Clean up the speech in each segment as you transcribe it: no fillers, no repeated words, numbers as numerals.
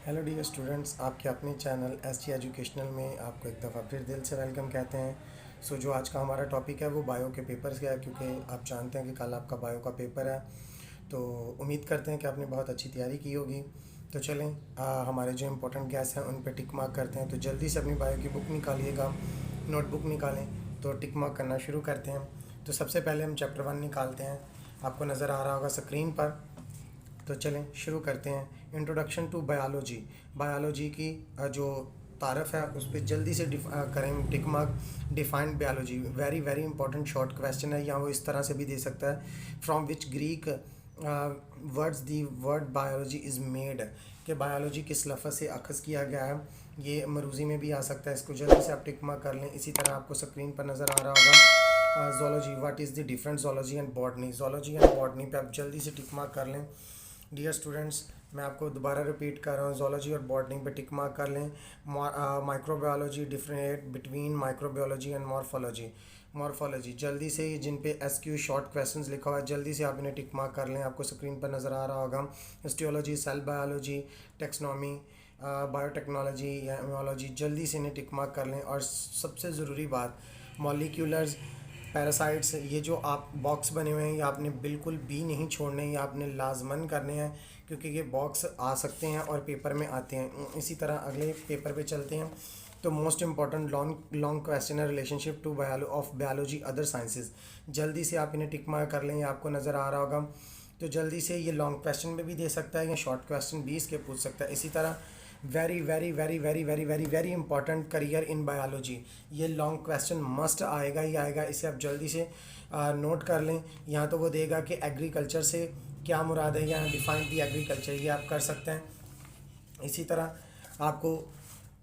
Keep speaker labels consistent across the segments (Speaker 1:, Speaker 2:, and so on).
Speaker 1: Hello dear students, आपके अपने channel S T educational में आपको एक दफ़ा फिर दिल से वेलकम कहते हैं। जो आज का हमारा टॉपिक है वो बायो के पेपर्स का है, क्योंकि आप जानते हैं कि कल आपका बायो का पेपर है। तो उम्मीद करते हैं कि आपने बहुत अच्छी तैयारी की होगी। तो चलें, हमारे जो इम्पोर्टेंट गैस हैं उन पर टिक मार्क करते हैं। तो जल्दी से अपनी बायो की बुक निकालिएगा, नोटबुक निकालें, तो टिक मार्क करना शुरू करते हैं। तो सबसे पहले हम चैप्टर 1 निकालते हैं। आपको नज़र आ रहा होगा स्क्रीन पर। तो चलें शुरू करते हैं। Introduction to biology. बायोलॉजी की जो तारफ़ है उस पर जल्दी से करें tick mark. Defined biology, very very important short question है, या वो इस तरह से भी दे सकता है। From which Greek words the word biology is made, कि बायोलॉजी किस लफ्ज़ से अखज़ किया गया है। ये मरूज़ी में भी आ सकता है। इसको जल्दी से आप टिक मार्क कर लें। इसी तरह आपको स्क्रीन पर नज़र आ रहा होगा zoology, what is the difference zoology and botany. Zoology and botany पे आप जल्दी से टिक मार्क कर लें। डियर स्टूडेंट्स, मैं आपको दोबारा रिपीट कर रहा हूँ, जोलॉजी और बॉटनी पे टिक मार्क कर लें। Microbiology, different between microbiology and morphology. Morphology जल्दी से, जिन पे एस क्यू शॉर्ट क्वेश्चंस लिखा हुआ है जल्दी से आप इन्हें टिक मार्क कर लें। आपको स्क्रीन पर नज़र आ रहा होगा histology, cell biology, taxonomy, biotechnology या इम्यूनोलॉजी, जल्दी से इन्हें टिक मार्क कर लें। और सबसे ज़रूरी बात, मॉलिक्यूलर्स, पैरासाइट्स, ये जो आप बॉक्स बने हुए हैं ये आपने बिल्कुल भी नहीं छोड़ने, ये आपने लाजमन करने हैं, क्योंकि ये बॉक्स आ सकते हैं और पेपर में आते हैं। इसी तरह अगले पेपर पे चलते हैं। तो most important long long question है relationship to of biology other sciences. जल्दी से आप इन्हें टिक मार्क कर लें, ये आपको नज़र आ रहा होगा। तो जल्दी से, ये लॉन्ग क्वेश्चन में भी दे सकता है या शॉर्ट क्वेश्चन भी इसके पूछ सकता है। इसी तरह very very very very very very very important career in biology, ये लॉन्ग क्वेश्चन मस्ट आएगा ही आएगा। इसे आप जल्दी से नोट कर लें। यहाँ तो वो देगा कि एग्रीकल्चर से क्या मुराद है, यहाँ डिफाइंड दी एग्रीकल्चर, ये आप कर सकते हैं। इसी तरह आपको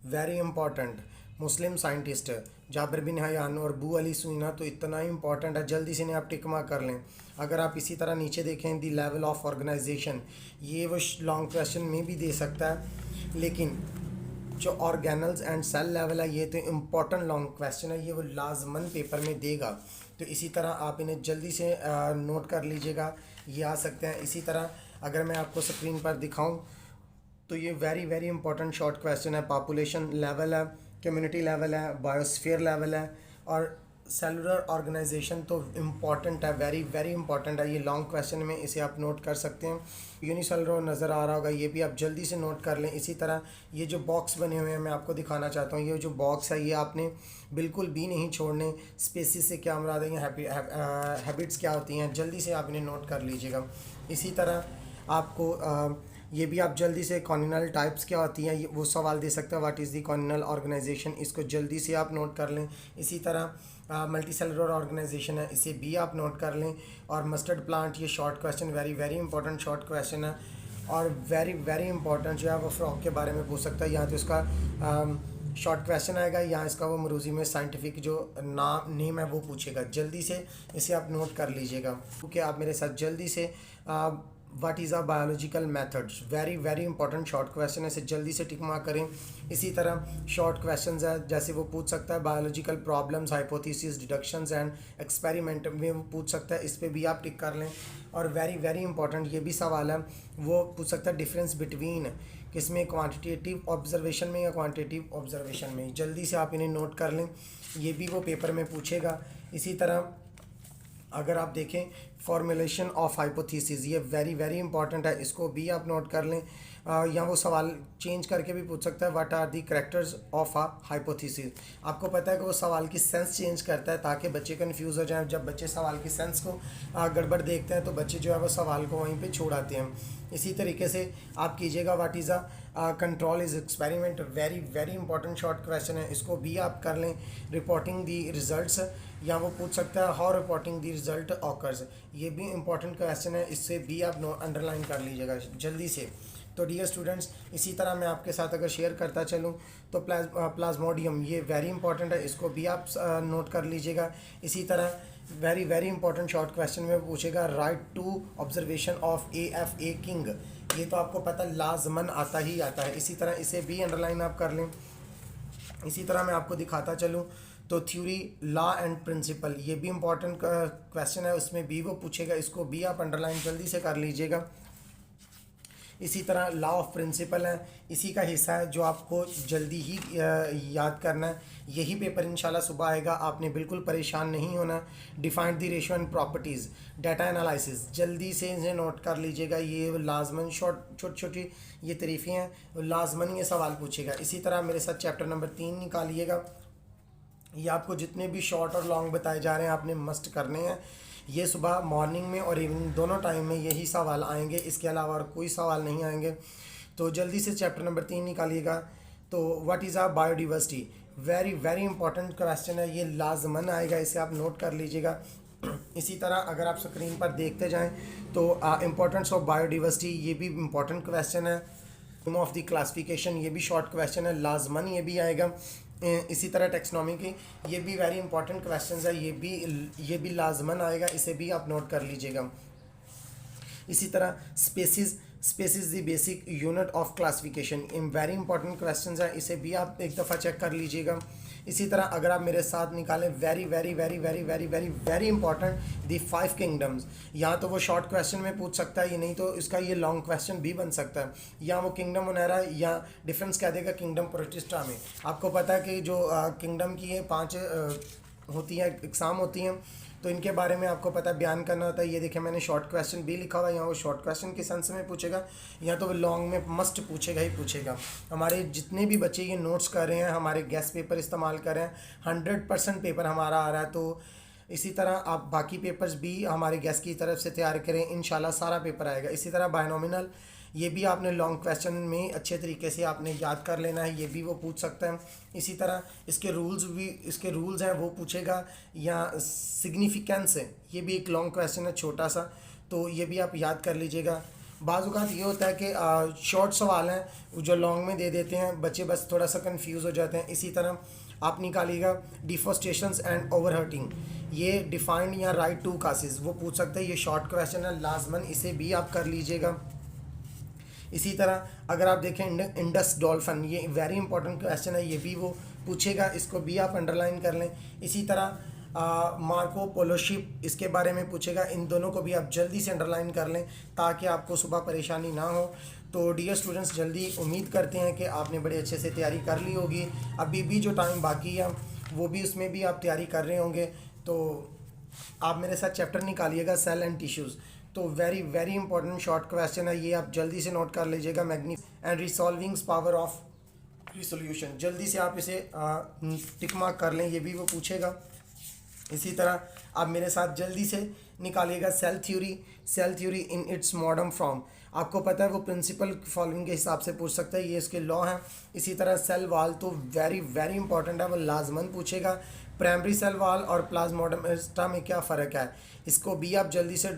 Speaker 1: very important Muslim scientist Jabir bin Hayyan और बू अली सुइना, तो इतना ही इंपॉर्टेंट है, जल्दी से इन्हें आप टिक मार्क कर लें। अगर आप इसी तरह नीचे देखें, दी लेवल ऑफ ऑर्गेनाइजेशन, ये वो लॉन्ग क्वेश्चन में भी दे सकता है, लेकिन जो ऑर्गेनल्स एंड सेल लेवल है ये तो इम्पॉर्टेंट लॉन्ग क्वेश्चन है, ये वो लाजमन पेपर में देगा। तो इसी तरह आप इन्हें जल्दी से नोट कर लीजिएगा, ये आ सकते हैं। इसी तरह अगर मैं आपको स्क्रीन पर दिखाऊं, तो ये very very important short question है। पॉपुलेशन लेवल है, कम्युनिटी लेवल है, बायोस्फीयर लेवल है, और सेलुलर ऑर्गेनाइजेशन तो इम्पॉर्टेंट है, वेरी वेरी इंपॉर्टेंट है। ये लॉन्ग क्वेश्चन में इसे आप नोट कर सकते हैं। यूनिसेलुलर नज़र आ रहा होगा, ये भी आप जल्दी से नोट कर लें। इसी तरह ये जो बॉक्स बने हुए हैं मैं आपको दिखाना चाहता हूँ, ये जो बॉक्स है ये आपने बिल्कुल भी नहीं छोड़ने। स्पेसिस से क्या मुराद है, हैबिट्स क्या होती हैं, जल्दी से आप इन्हें नोट कर लीजिएगा। इसी तरह आपको ये भी आप जल्दी से कॉर्निनल टाइप्स क्या होती हैं वो सवाल दे सकता है, व्हाट इज़ दी कॉर्निनल ऑर्गेनाइजेशन, इसको जल्दी से आप नोट कर लें। इसी तरह मल्टी सेलुलर ऑर्गेनाइजेशन है, इसे भी आप नोट कर लें। और मस्टर्ड प्लांट, ये short question, very very important short question है। और वेरी वेरी इंपॉर्टेंट जो है वो फ्रॉग के बारे में पूछ सकता है, यहाँ तो इसका शॉर्ट क्वेश्चन आएगा, यहाँ इसका वो मरूजी में साइंटिफिक जो नेम है वो पूछेगा। जल्दी से इसे आप नोट कर लीजिएगा, क्योंकि आप मेरे साथ जल्दी से what is a biological methods, very very important short question है, इसे जल्दी से टिक मार्क करें। इसी तरह शॉर्ट क्वेश्चन है, जैसे वो पूछ सकता है biological problems, hypothesis, deductions and experiment में वो पूछ सकता है, इस पर भी आप टिक कर लें। और वेरी वेरी इंपॉर्टेंट ये भी सवाल है, वो पूछ सकता है डिफरेंस बिटवीन, किसमें, क्वांटिटेटिव ऑब्जर्वेशन में या क्वांटिटेटिव ऑब्जर्वेशन में, जल्दी से आप इन्हें नोट कर लें, ये भी वो पेपर में पूछेगा। इसी तरह अगर आप देखें फॉर्मुलेशन ऑफ हाइपोथेसिस, ये वेरी वेरी इंपॉर्टेंट है, इसको भी आप नोट कर लें। या वो सवाल चेंज करके भी पूछ सकता है, what are the characters of a hypothesis. आपको पता है कि वो सवाल की सेंस चेंज करता है ताकि बच्चे कंफ्यूज हो जाएं। जब बच्चे सवाल की सेंस को गड़बड़ देखते हैं तो बच्चे जो है वो सवाल को वहीं पे छोड़ आते हैं। इसी तरीके से आप कीजिएगा, what is a control is experiment, very very important short question है, इसको भी आप कर लें। रिपोर्टिंग दी रिजल्ट्स, या वो पूछ सकता है how reporting the result occurs, ये भी इंपॉर्टेंट क्वेश्चन है, इससे भी आप अंडरलाइन कर लीजिएगा जल्दी से। तो डियर स्टूडेंट्स, इसी तरह मैं आपके साथ अगर शेयर करता चलूँ तो प्लाज्मोडियम, ये वेरी इंपॉर्टेंट है, इसको भी आप नोट कर लीजिएगा। इसी तरह very very important short question में पूछेगा write two observation of AFA king, ये तो आपको पता लाजमन आता ही आता है, इसी तरह इसे भी अंडरलाइन आप कर लें। इसी तरह मैं आपको दिखाता चलूँ तो थ्योरी, लॉ एंड प्रिंसिपल, ये भी इंपॉर्टेंट क्वेश्चन है, उसमें भी वो पूछेगा, इसको भी आप अंडरलाइन जल्दी से कर लीजिएगा। इसी तरह लॉ ऑफ प्रिंसिपल है, इसी का हिस्सा है जो आपको जल्दी ही याद करना है। यही पेपर इंशाल्लाह सुबह आएगा, आपने बिल्कुल परेशान नहीं होना। Defined the ratio and properties, data analysis, जल्दी से इन्हें नोट कर लीजिएगा। ये लाजमन छोटी छोटी ये तरीफ़ें हैं, लाजमन ये सवाल पूछेगा। इसी तरह मेरे साथ चैप्टर नंबर 3 निकालिएगा। ये आपको जितने भी शॉर्ट और लॉन्ग बताए जा रहे हैं आपने मस्ट करने हैं। ये सुबह मॉर्निंग में और इवनिंग दोनों टाइम में यही सवाल आएंगे, इसके अलावा और कोई सवाल नहीं आएंगे। तो जल्दी से चैप्टर नंबर 3 निकालिएगा। तो what is a biodiversity, very very important question है, ये लाजमन आएगा, इसे आप नोट कर लीजिएगा। इसी तरह अगर आप स्क्रीन पर देखते जाएं तो इम्पोर्टेंस ऑफ बायोडिवर्सिटी, ये भी इम्पॉर्टेंट क्वेश्चन है। ऑफ द क्लासिफिकेशन, ये भी शॉर्ट क्वेश्चन है, लाजमन ये भी आएगा। इसी तरह टेक्सोनॉमी की ये भी वेरी इंपॉर्टेंट क्वेश्चंस है, ये भी लाजमन आएगा, इसे भी आप नोट कर लीजिएगा। इसी तरह species the basic unit of classification, in very important questions है, इसे भी आप एक दफ़ा चेक कर लीजिएगा। इसी तरह अगर आप मेरे साथ निकालें very very very very very very very important the 5 kingdoms, या तो वो शॉर्ट क्वेश्चन में पूछ सकता है, ये नहीं तो इसका ये लॉन्ग क्वेश्चन भी बन सकता है। या वो किंगडम ओनेरा या डिफरेंस कह देगा किंगडम प्रोटिस्टा में। आपको पता है कि जो किंगडम की ये 5 होती हैं, एग्ज़ाम होती हैं, तो इनके बारे में आपको पता बयान करना होता है। ये देखिए मैंने शॉर्ट क्वेश्चन भी लिखा हुआ है, यहाँ वो शॉर्ट क्वेश्चन के सेंस में पूछेगा, या तो वो लॉन्ग में मस्ट पूछेगा ही पूछेगा। हमारे जितने भी बच्चे ये नोट्स कर रहे हैं, हमारे गेस्ट पेपर इस्तेमाल कर रहे हैं, 100% पेपर हमारा आ रहा है। तो इसी तरह आप बाकी पेपर्स भी हमारे गेस्ट की तरफ से तैयार करें, इंशाल्लाह सारा पेपर आएगा। इसी तरह बायनोमिनल, ये भी आपने लॉन्ग क्वेश्चन में अच्छे तरीके से आपने याद कर लेना है, ये भी वो पूछ सकता है। इसी तरह इसके रूल्स हैं वो पूछेगा, या सिग्निफिकेंस है, ये भी एक लॉन्ग क्वेश्चन है छोटा सा, तो ये भी आप याद कर लीजिएगा। बाज़ औक़ात ये होता है कि शॉर्ट सवाल हैं जो लॉन्ग में दे देते हैं, बच्चे बस थोड़ा सा कंफ्यूज हो जाते हैं। इसी तरह आप निकालिएगा डिफॉरेस्टेशंस एंड ओवरहर्टिंग, ये डिफाइंड या राइट टू कासेस, वो पूछ सकते हैं, ये शॉर्ट क्वेश्चन है लाजमन, इसे भी आप कर लीजिएगा। इसी तरह अगर आप देखें इंडस डॉल्फिन, ये वेरी इंपॉर्टेंट क्वेश्चन है, ये भी वो पूछेगा, इसको भी आप अंडरलाइन कर लें। इसी तरह मार्को पोलो शिप, इसके बारे में पूछेगा, इन दोनों को भी आप जल्दी से अंडरलाइन कर लें ताकि आपको सुबह परेशानी ना हो। तो डियर स्टूडेंट्स, जल्दी उम्मीद करते हैं कि आपने बड़े अच्छे से तैयारी कर ली होगी। अभी भी जो टाइम बाकी है वो भी उसमें भी आप तैयारी कर रहे होंगे। तो आप मेरे साथ चैप्टर निकालिएगा सेल एंड टिश्यूज़, तो very very important short question है, ये आप जल्दी से नोट कर लीजिएगा। And resolving power of resolution, जल्दी से आप इसे टिक मार्क कर लें, ये भी वो पूछेगा। इसी तरह आप मेरे साथ जल्दी से निकालिएगा cell theory in its modern form, आपको पता है वो प्रिंसिपल फॉलोइंग के हिसाब से पूछ सकता है, ये इसके लॉ हैं। इसी तरह सेल वाल तो वेरी वेरी इंपॉर्टेंट है, वो लाजमन पूछेगा। प्राइमरी सेल वाल और प्लाज्मोडेमाटा में क्या फ़र्क है, इसको भी आप जल्दी से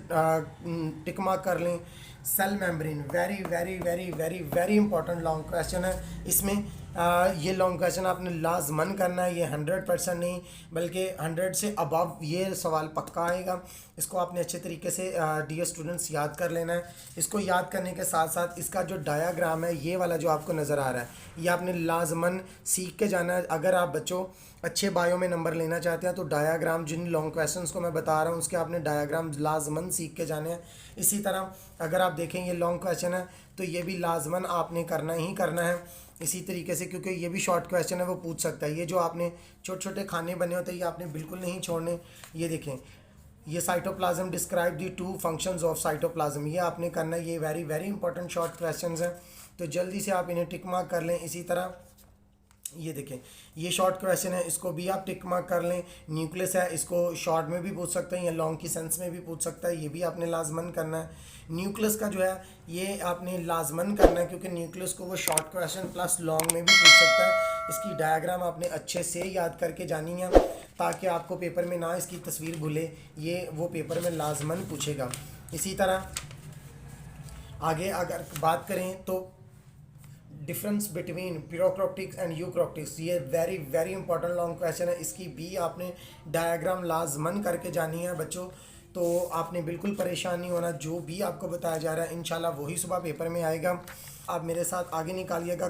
Speaker 1: टिक मार्क कर लें। Cell membrane, very very very very very important long question है, इसमें ये लॉन्ग क्वेश्चन आपने लाजमन करना है, ये 100% नहीं बल्कि 100 से अबव ये सवाल पक्का आएगा। इसको आपने अच्छे तरीके से डियर स्टूडेंट्स याद कर लेना है। इसको याद करने के साथ साथ इसका जो डायाग्राम है, ये वाला जो आपको नज़र आ रहा है, ये आपने लाजमन सीख के जाना है। अगर आप बच्चों अच्छे बायो में नंबर लेना चाहते हैं तो डायाग्राम, जिन लॉन्ग क्वेश्चंस को मैं बता रहा हूँ उसके आपने डायाग्राम लाजमन सीख के जाने हैं। इसी तरह अगर आप देखें ये लॉन्ग क्वेश्चन है तो ये भी लाजमन आपने करना ही करना है इसी तरीके से, क्योंकि ये भी शॉर्ट क्वेश्चन है, वो पूछ सकता है। ये जो आपने छोटे छोटे खाने बने होते हैं ये आपने बिल्कुल नहीं छोड़ने। ये देखें, ये cytoplasm, describe the 2 functions of cytoplasm, ये आपने करना है। ये very very important short questions हैं, तो जल्दी से आप इन्हें टिक मार्क कर लें। इसी तरह ये देखें, ये शॉर्ट क्वेश्चन है, इसको भी आप टिक मार्क कर लें। न्यूक्लियस है, इसको शॉर्ट में भी पूछ सकते हैं या लॉन्ग की सेंस में भी पूछ सकता है, ये भी आपने लाजमन करना है। न्यूक्लियस का जो है ये आपने लाजमन करना है, क्योंकि न्यूक्लियस को वो शॉर्ट क्वेश्चन प्लस लॉन्ग में भी पूछ सकता है। इसकी डायग्राम आपने अच्छे से याद करके जानी है ताकि आपको पेपर में ना इसकी तस्वीर भूले, ये वो पेपर में लाजमन पूछेगा। इसी तरह आगे अगर बात करें तो डिफरेंस बिटवीन प्यूरोक्रॉप्टिक्स एंड यूक्रोप्टिक्स, ये very very important long question है, इसकी भी आपने डायग्राम लाजमन करके जानी है बच्चों। तो आपने बिल्कुल परेशान नहीं होना, जो भी आपको बताया जा रहा है इंशाल्लाह वही सुबह पेपर में आएगा। आप मेरे साथ आगे निकालिएगा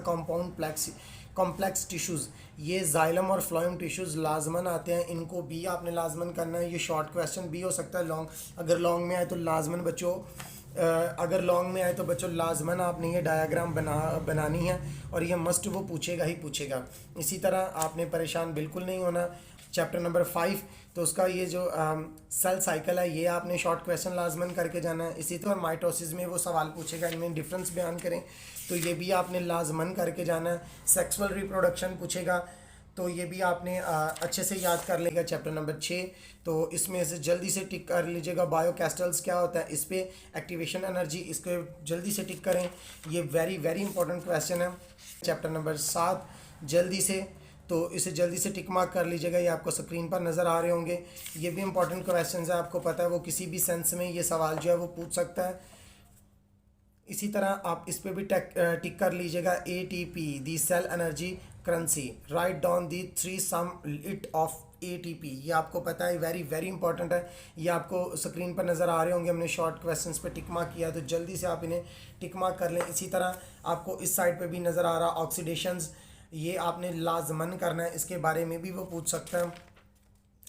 Speaker 1: कॉम्प्लेक्स टिश्यूज़, ये जाइलम और फ्लोएम टिश्यूज़ लाजमन आते हैं, इनको भी आपने लाजमन करना है। ये शॉर्ट क्वेश्चन भी हो सकता है लॉन्ग, अगर लॉन्ग में आए तो लाजमन बच्चों अगर लॉन्ग में आए तो बच्चों लाजमन आपने ये डायग्राम बनानी है और ये मस्ट वो पूछेगा ही पूछेगा। इसी तरह आपने परेशान बिल्कुल नहीं होना। चैप्टर नंबर 5 तो उसका ये जो सेल साइकिल है ये आपने शॉर्ट क्वेश्चन लाजमन करके जाना है। इसी तरह माइटोसिस में वो सवाल पूछेगा, इनमें डिफरेंस बयान करें, तो ये भी आपने लाजमन करके जाना है। सेक्सुअल रिप्रोडक्शन पूछेगा तो ये भी आपने अच्छे से याद कर लेगा। चैप्टर नंबर 6 तो इसमें से जल्दी से टिक कर लीजिएगा। बायोकेस्टल्स क्या होता है, इस पे एक्टिवेशन एनर्जी, इसको जल्दी से टिक करें, ये वेरी वेरी इंपॉर्टेंट क्वेश्चन है। चैप्टर नंबर 7 जल्दी से, तो इसे जल्दी से टिक मार्क कर लीजिएगा, ये आपको स्क्रीन पर नज़र आ रहे होंगे। ये भी इंपॉर्टेंट क्वेश्चन है, आपको पता है वो किसी भी सेंस में ये सवाल जो है वो पूछ सकता है। इसी तरह आप इस पे भी टिक कर लीजिएगा। ATP the cell energy currency, write down the 3 sum it of ATP, ये आपको पता है वेरी वेरी इंपॉर्टेंट है। ये आपको स्क्रीन पर नज़र आ रहे होंगे, हमने शॉर्ट क्वेश्चंस पे टिक मार्क किया है, तो जल्दी से आप इन्हें टिक मार्क कर लें। इसी तरह आपको इस साइड पे भी नज़र आ रहा ऑक्सीडेशंस, ये आपने लाजमन करना है, इसके बारे में भी वो पूछ सकता है।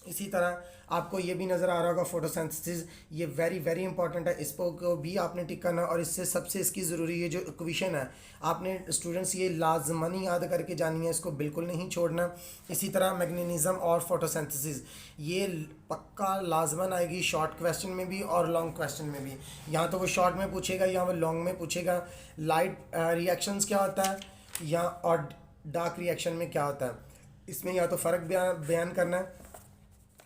Speaker 1: इसी तरह आपको ये भी नज़र आ रहा होगा फोटोसिंथेसिस, ये वेरी वेरी इंपॉर्टेंट है, इसको को भी आपने टिक करना। और इससे सबसे इसकी ज़रूरी है जो इक्वेशन है, आपने स्टूडेंट्स ये लाजमनी याद करके जानी है, इसको बिल्कुल नहीं छोड़ना। इसी तरह मैग्नीनिज़्म और फोटोसिंथेसिस, ये पक्का लाजमन आएगी शॉर्ट क्वेश्चन में भी और लॉन्ग क्वेश्चन में भी। यहाँ तो वो शॉर्ट में पूछेगा या वो लॉन्ग में पूछेगा। लाइट रिएक्शंस क्या होता है या और डार्क रिएक्शन में क्या होता है, इसमें या तो फ़र्क बयान करना है।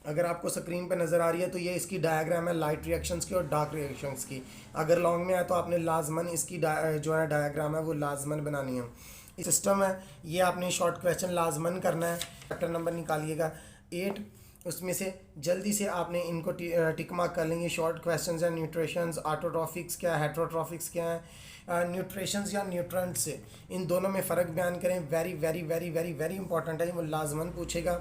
Speaker 1: अगर आपको स्क्रीन पे नज़र आ रही है तो ये इसकी डायग्राम है लाइट रिएक्शंस की और डार्क रिएक्शंस की। अगर लॉन्ग में है तो आपने लाजमन इसकी जो है डायग्राम है वो लाजमन बनानी है। इस सिस्टम है, ये आपने शॉर्ट क्वेश्चन लाजमन करना है। चैप्टर नंबर निकालिएगा 8, उसमें से जल्दी से आपने इनको टिक मार्क कर लेंगे। शॉर्ट क्वेश्चंस हैं, न्यूट्रिशंस, ऑटोट्रॉफिक्स क्या है, हेटरोट्रॉफिक्स क्या है, न्यूट्रिशंस या न्यूट्रंट्स से, इन दोनों में फ़र्क बयान करें। Very very very very very important है, वो लाजमन पूछेगा,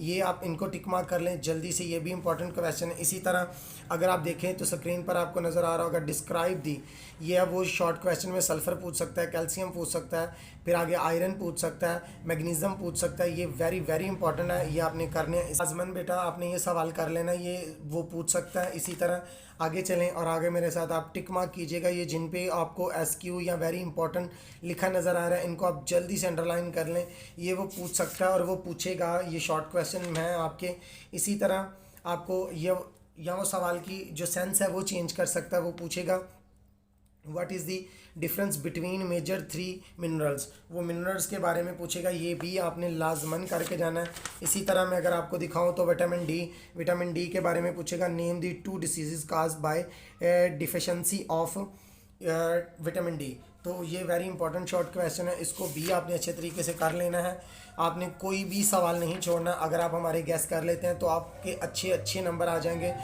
Speaker 1: ये आप इनको टिक मार्क कर लें जल्दी से, ये भी इंपॉर्टेंट क्वेश्चन है। इसी तरह अगर आप देखें तो स्क्रीन पर आपको नज़र आ रहा होगा डिस्क्राइब दी, ये अब वो शॉर्ट क्वेश्चन में सल्फ़र पूछ सकता है, कैल्शियम पूछ सकता है, फिर आगे आयरन पूछ सकता है, मैग्नीशियम पूछ सकता है। ये वेरी वेरी इंपॉर्टेंट है, ये आपने करने हैं। आजमन बेटा आपने ये सवाल कर लेना, ये वो पूछ सकता है। इसी तरह आगे चलें और आगे मेरे साथ आप टिक मार्क कीजिएगा। ये जिन पे आपको SQ या वेरी इंपॉर्टेंट लिखा नज़र आ रहा है, इनको आप जल्दी से अंडरलाइन कर लें, ये वो पूछ सकता है और वो पूछेगा, ये शॉर्ट क्वेश्चन है आपके। इसी तरह आपको ये या वो सवाल की जो सेंस है वो चेंज कर सकता है, वो पूछेगा what is the difference between major 3 minerals, वो मिनरल्स के बारे में पूछेगा, ये भी आपने लाजमन करके जाना है। इसी तरह मैं अगर आपको दिखाऊं तो विटामिन डी के बारे में पूछेगा, name the 2 disease caused by deficiency of vitamin D, तो ये वेरी इंपॉर्टेंट शॉर्ट क्वेश्चन है, इसको भी आपने अच्छे तरीके से कर लेना है। आपने कोई भी सवाल नहीं छोड़ना, अगर आप हमारे गैस कर लेते हैं तो आपके अच्छे अच्छे नंबर आ जाएंगे।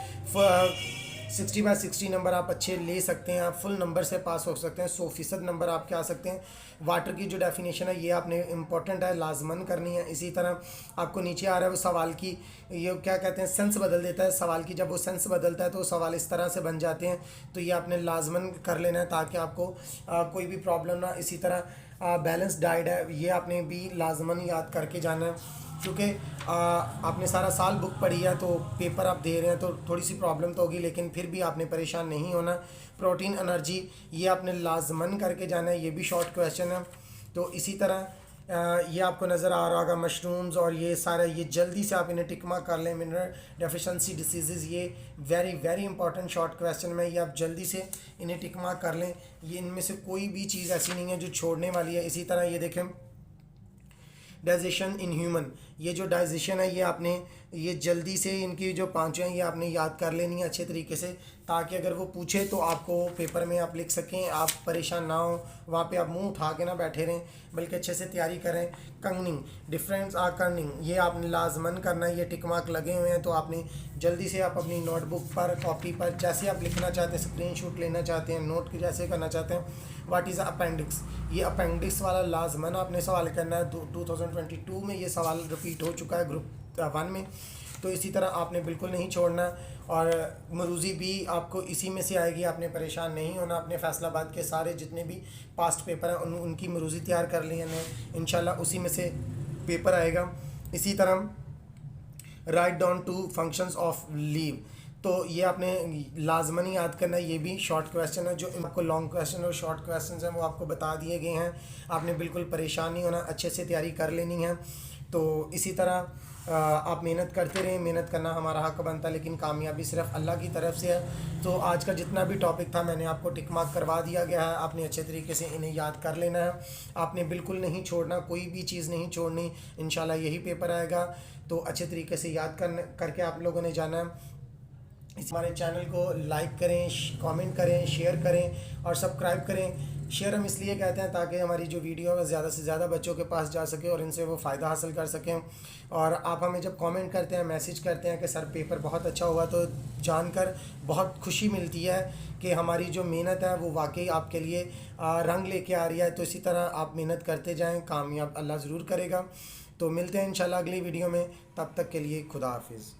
Speaker 1: 60/60 नंबर आप अच्छे ले सकते हैं, आप फुल नंबर से पास हो सकते हैं, 100% नंबर आपके आ सकते हैं। वाटर की जो डेफिनेशन है ये आपने इंपॉर्टेंट है, लाजमन करनी है। इसी तरह आपको नीचे आ रहा है वो सवाल की, ये क्या कहते हैं, सेंस बदल देता है सवाल की, जब वो सेंस बदलता है तो सवाल इस तरह से बन जाते हैं, तो ये आपने लाजमन कर लेना है ताकि आपको कोई भी प्रॉब्लम ना। इसी तरह बैलेंस डाइट है, ये आपने भी लाजमन याद करके जाना है, क्योंकि आपने सारा साल बुक पढ़ी है तो पेपर आप दे रहे हैं तो थोड़ी सी प्रॉब्लम तो होगी, लेकिन फिर भी आपने परेशान नहीं होना। प्रोटीन एनर्जी ये आपने लाजमन करके जाना है, ये भी शॉर्ट क्वेश्चन है। तो इसी तरह ये आपको नज़र आ रहा होगा मशरूम्स और ये सारा, ये जल्दी से आप इन्हें टिक मार्क कर लें। मिनरल डेफिशिएंसी डिसीज़, ये very very important short question में, ये आप जल्दी से इन्हें टिक मार्क कर लें, ये इनमें से कोई भी चीज़ ऐसी नहीं है जो छोड़ने वाली है। इसी तरह ये देखें डाइजेशन इन ह्यूमन, ये जो डाइजेशन है ये आपने ये जल्दी से इनकी जो पाँचों हैं ये आपने याद कर लेनी है अच्छे तरीके से, ताकि अगर वो पूछे तो आपको पेपर में आप लिख सकें, आप परेशान ना हो, वहाँ पे आप मुंह उठा के ना बैठे रहें, बल्कि अच्छे से तैयारी करें। कंगनिंग, डिफरेंस आर कर्निंग, ये आपने लाजमन करना है, ये टिक मार्क लगे हुए हैं, तो आपने जल्दी से आप अपनी नोटबुक पर, कॉपी पर, जैसे आप लिखना चाहते हैं, स्क्रीनशॉट लेना चाहते हैं, नोट के जैसे करना चाहते हैं। व्हाट इज़ अपेंडिक्स, ये अपेंडिक्स वाला लाजमन आपने सवाल करना है। 2022 में ये सवाल रिपीट हो चुका है ग्रुप 1 में, तो इसी तरह आपने बिल्कुल नहीं छोड़ना। और मरूज़ी भी आपको इसी में से आएगी, आपने परेशान नहीं होना। अपने फैसलाबाद के सारे जितने भी पास्ट पेपर हैं उनकी मरूज़ी तैयार कर ली है, इंशाल्लाह उसी में से पेपर आएगा। इसी तरह write down 2 functions of leave, तो ये आपने लाजमनी याद करना है। ये भी शॉर्ट क्वेश्चन है, जो आपको लॉन्ग क्वेश्चन और शॉर्ट क्वेश्चन हैं वो आपको बता दिए गए हैं। आपने बिल्कुल परेशान नहीं होना, अच्छे से तैयारी कर लेनी है। तो इसी तरह आप मेहनत करते रहें, मेहनत करना हमारा हक बनता है, लेकिन कामयाबी सिर्फ अल्लाह की तरफ से है। तो आज का जितना भी टॉपिक था मैंने आपको टिक मार्क करवा दिया गया है, आपने अच्छे तरीके से इन्हें याद कर लेना है। आपने बिल्कुल नहीं छोड़ना, कोई भी चीज़ नहीं छोड़नी। इंशाल्लाह यही पेपर आएगा, तो अच्छे तरीके से याद करके आप लोगों ने जाना है। इस हमारे चैनल को लाइक करें, कमेंट करें, शेयर करें और सब्सक्राइब करें। शेयर हम इसलिए कहते हैं ताकि हमारी जो वीडियो है ज़्यादा से ज़्यादा बच्चों के पास जा सके और इनसे वो फ़ायदा हासिल कर सकें। और आप हमें जब कमेंट करते हैं, मैसेज करते हैं कि सर पेपर बहुत अच्छा हुआ, तो जानकर बहुत खुशी मिलती है कि हमारी जो मेहनत है वो वाकई आपके लिए रंग लेके आ रही है। तो इसी तरह आप मेहनत करते जाएँ, कामयाब अल्लाह ज़रूर करेगा। तो मिलते हैं इंशाल्लाह अगली वीडियो में, तब तक के लिए खुदा हाफिज़।